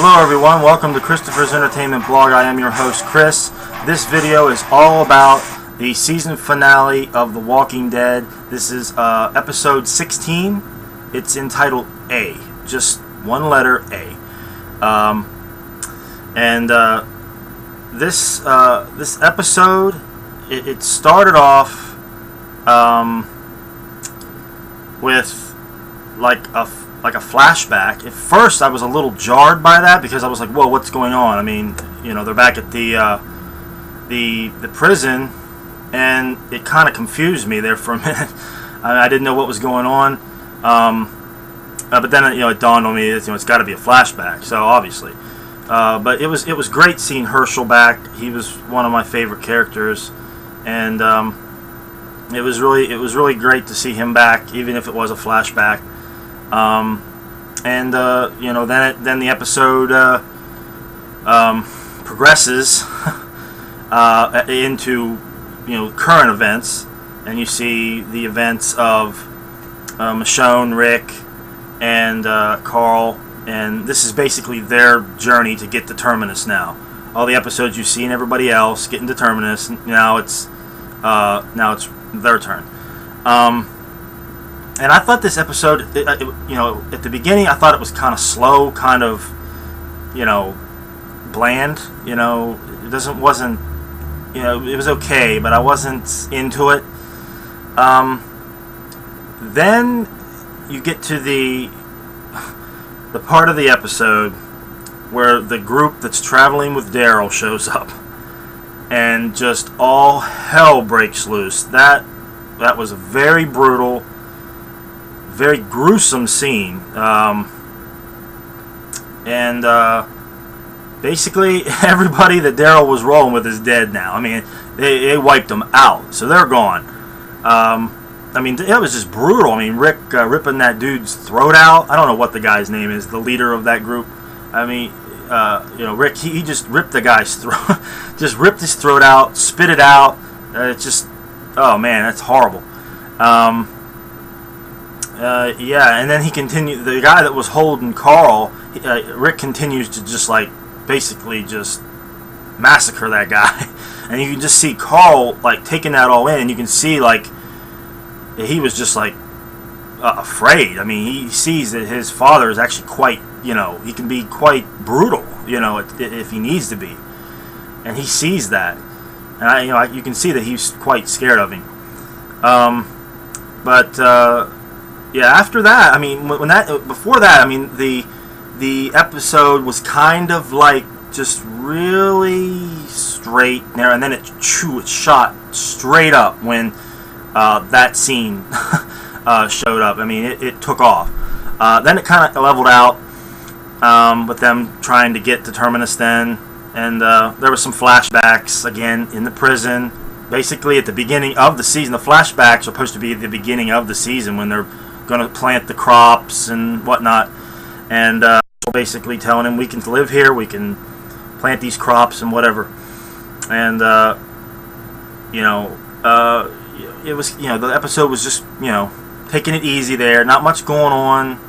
Hello everyone, welcome to Christopher's Entertainment Blog. I am your host Chris. This video is all about the season finale of The Walking Dead. This is episode 16. It's entitled A, just one letter A. This episode, it started off with like a flashback. At first, I was a little jarred by that because I was like, "Whoa, what's going on?" I mean, you know, they're back at the prison, and it kind of confused me there for a minute. I didn't know what was going on, but then it dawned on me that it's got to be a flashback. So obviously, but it was great seeing Herschel back. He was one of my favorite characters, and it was really great to see him back, even if it was a flashback. Then the episode progresses into current events, and you see the events of Michonne, Rick, and Carl, and this is basically their journey to get to Terminus now. All the episodes you've seen everybody else getting to Terminus, now it's their turn. And I thought this episode, at the beginning, I thought it was kind of slow, kind of, bland. It wasn't, it was okay, but I wasn't into it. Then you get to the part of the episode where the group that's traveling with Daryl shows up, and just all hell breaks loose. That was a very brutal, very gruesome scene, basically everybody that Daryl was rolling with is dead now. I mean, they wiped them out, so they're gone. It was just brutal. I mean, Rick ripping that dude's throat out. I don't know what the guy's name is, the leader of that group. I mean, Rick, he just ripped the guy's throat, just ripped his throat out, spit it out. It's just, oh man, that's horrible. And then he continued. The guy that was holding Carl, Rick continues to just basically just massacre that guy, and you can just see Carl taking that all in. And you can see he was just afraid. I mean, he sees that his father is actually quite, he can be quite brutal, if he needs to be, and he sees that, and you can see that he's quite scared of him. Yeah, after that, I mean, before that, I mean, the episode was kind of just really straight there, and then it shot straight up when that scene showed up. I mean, it took off. Then it kind of leveled out with them trying to get to Terminus then, and there were some flashbacks again in the prison. Basically, at the beginning of the season, the flashbacks are supposed to be at the beginning of the season when they're going to plant the crops and whatnot, and basically telling him, we can live here, we can plant these crops and whatever. And it was, the episode was just, taking it easy there, not much going on.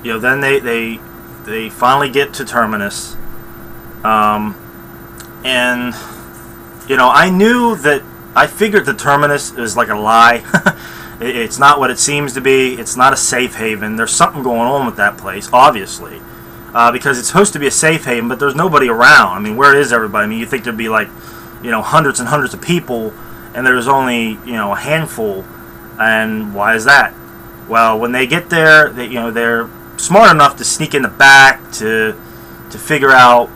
Then they finally get to Terminus, and I figured the Terminus is like a lie. It's not what it seems to be. It's not a safe haven. There's something going on with that place, obviously, because it's supposed to be a safe haven, but there's nobody around. I mean, where is everybody? I mean, you think there'd be hundreds and hundreds of people, and there's only a handful. And why is that? Well, when they get there, they're smart enough to sneak in the back to figure out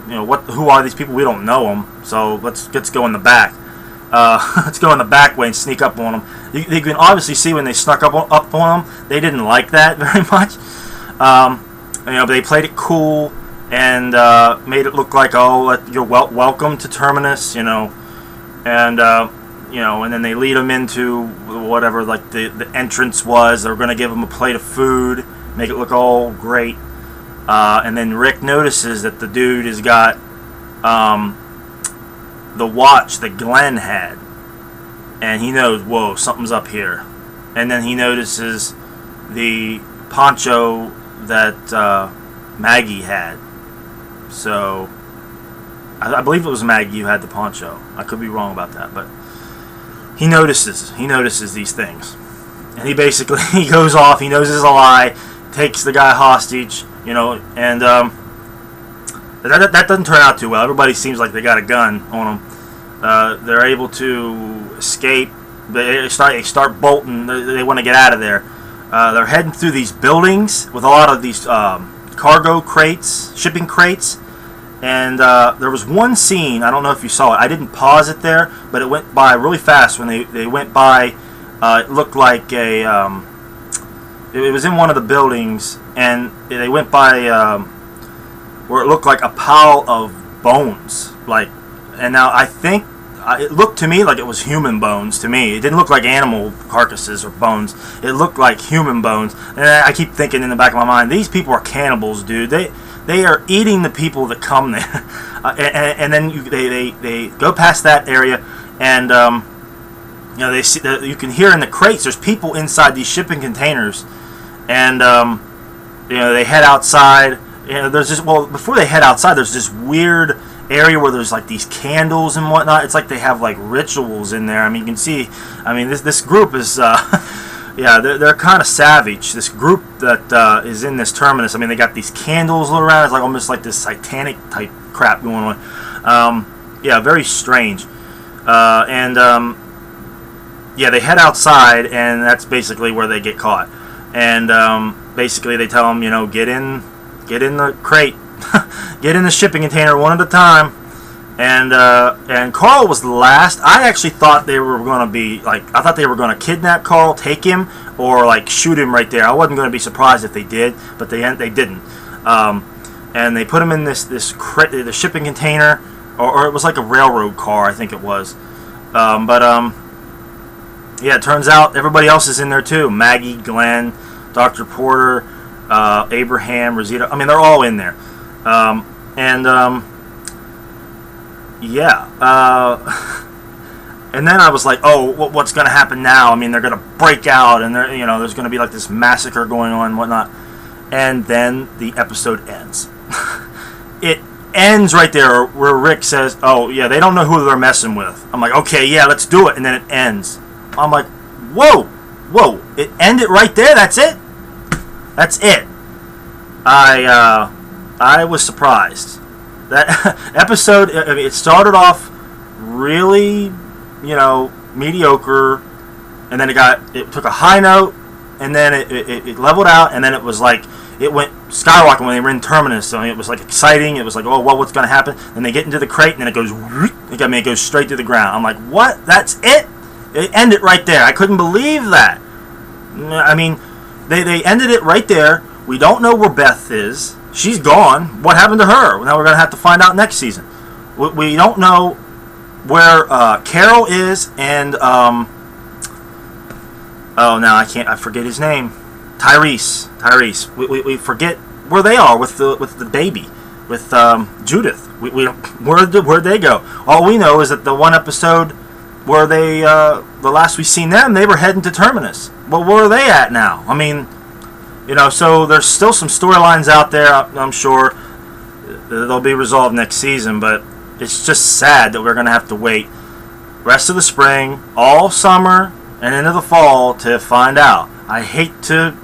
who are these people? We don't know them, so let's go in the back. Let's go in the back way and sneak up on them. You can obviously see when they snuck up on them, they didn't like that very much. But they played it cool and made it look like, oh, you're welcome to Terminus, and then they lead them into whatever the entrance was. They were going to give them a plate of food, make it look all great. And then Rick notices that the dude has got the watch that Glenn had, and he knows, whoa, something's up here. And then he notices the poncho that Maggie had. So I believe it was Maggie who had the poncho. I could be wrong about that, but he notices these things, and he basically he goes off. He knows it's a lie, takes the guy hostage, and that doesn't turn out too well. Everybody seems like they got a gun on them. They're able to escape. They start bolting. They want to get out of there. They're heading through these buildings with a lot of these cargo crates, shipping crates. And there was one scene, I don't know if you saw it. I didn't pause it there, but it went by really fast when they went by. It looked like it was in one of the buildings, and they went by where it looked like a pile of bones. And now I think it looked to me like it was human bones to me. It didn't look like animal carcasses or bones. It looked like human bones. And I keep thinking in the back of my mind, these people are cannibals, dude. They are eating the people that come there. And then they go past that area, and they see you can hear in the crates there's people inside these shipping containers, and they head outside. There's this before they head outside, there's this weird area where there's like these candles and whatnot. It's like they have like rituals in there. I mean, you can see. I mean, this group is. Yeah, they're kind of savage. This group that is in this terminus. I mean, they got these candles all around. It's like almost like this satanic type crap going on. Yeah, very strange. Yeah, they head outside, and that's basically where they get caught. And basically, they tell them, get in the crate, get in the shipping container one at a time. And Carl was the last. I actually thought they were going to be I thought they were going to kidnap Carl, take him, or shoot him right there. I wasn't going to be surprised if they did, but they didn't. And they put him in this crate, the shipping container, or it was like a railroad car, I think it was. Yeah, it turns out everybody else is in there too. Maggie, Glenn, Dr. Porter, Abraham, Rosita. I mean, they're all in there. Yeah, and then I was like, oh, what's going to happen now? I mean, they're going to break out, and there's going to be like this massacre going on and whatnot. And then the episode ends. It ends right there where Rick says, oh, yeah, they don't know who they're messing with. I'm like, okay, yeah, let's do it. And then it ends. I'm like, whoa, it ended right there? That's it? That's it. I was surprised. That episode, I mean, it started off really, mediocre, and then it took a high note, and then it leveled out, and then it was like, it went skyrocketing when they were in Terminus. So it was like exciting. It was like, oh, well, what's going to happen? Then they get into the crate, and then it goes straight to the ground. I'm like, what? That's it? It ended right there. I couldn't believe that. I mean, they ended it right there. We don't know where Beth is. She's gone. What happened to her? Now we're going to have to find out next season. We don't know where Carol is, and now I forget his name. Tyrese. We forget where they are with the baby, with Judith. Where'd they go? All we know is that the one episode where the last we seen them, they were heading to Terminus. Well, where are they at now? I mean, so there's still some storylines out there. I'm sure they'll be resolved next season, but it's just sad that we're going to have to wait rest of the spring, all summer, and into the fall to find out. I hate to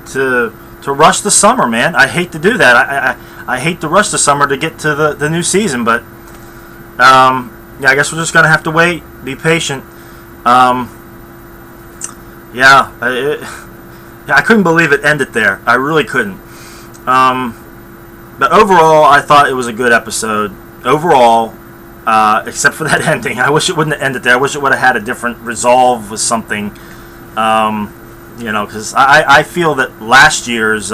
rush the summer, man. I hate to do that. I hate to rush the summer to get to the new season, but yeah, I guess we're just going to have to wait, be patient. I couldn't believe it ended there. I really couldn't. But overall, I thought it was a good episode. Overall, except for that ending. I wish it wouldn't have ended there. I wish it would have had a different resolve with something. Because I feel that last year's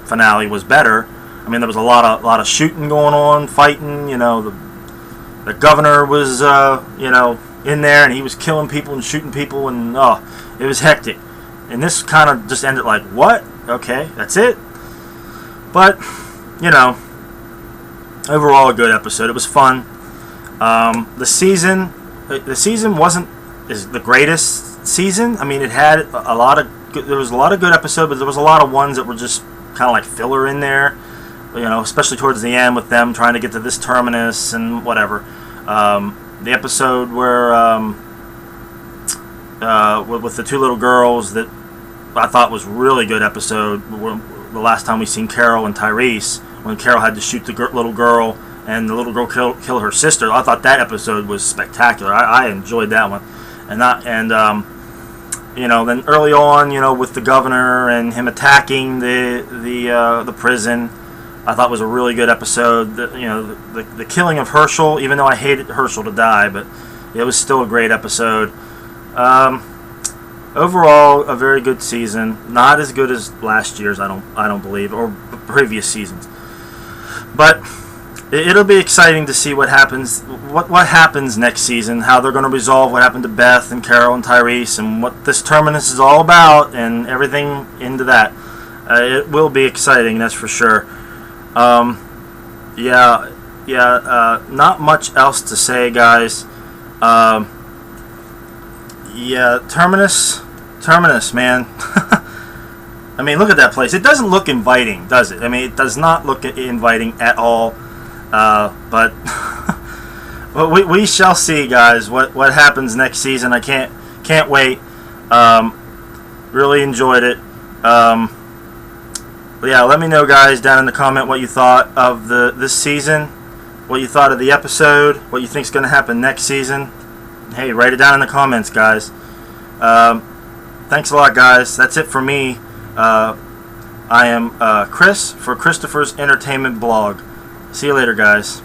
finale was better. I mean, there was a lot of shooting going on, fighting. The governor was in there, and he was killing people and shooting people, and it was hectic. And this kind of just ended like, what? Okay, that's it. But overall a good episode. It was fun. The season wasn't the greatest season. I mean, it had a lot of there was a lot of good episodes, but there was a lot of ones that were just kind of like filler in there. You know, especially towards the end with them trying to get to this terminus and whatever. The episode where with the two little girls, that I thought was really good episode. The last time we seen Carol and Tyrese, when Carol had to shoot the little girl and the little girl kill her sister. I thought that episode was spectacular. I enjoyed that one. You know, then early on, you know, with the governor and him attacking the prison, I thought was a really good episode. The killing of Herschel, even though I hated Herschel to die, but it was still a great episode. Overall, a very good season. Not as good as last year's, I don't believe, or previous seasons. But it'll be exciting to see what happens. What happens next season? How they're going to resolve what happened to Beth and Carol and Tyrese, and what this terminus is all about, and everything into that. It will be exciting, that's for sure. Not much else to say, guys. Terminus, man. I mean, look at that place. It doesn't look inviting, does it? I mean, it does not look inviting at all. But we shall see, guys, what happens next season. I can't wait. Really enjoyed it. Yeah, let me know, guys, down in the comment what you thought of this season, what you thought of the episode, what you think's going to happen next season. Hey, write it down in the comments, guys. Thanks a lot, guys. That's it for me. I am Chris for Christopher's Entertainment Blog. See you later, guys.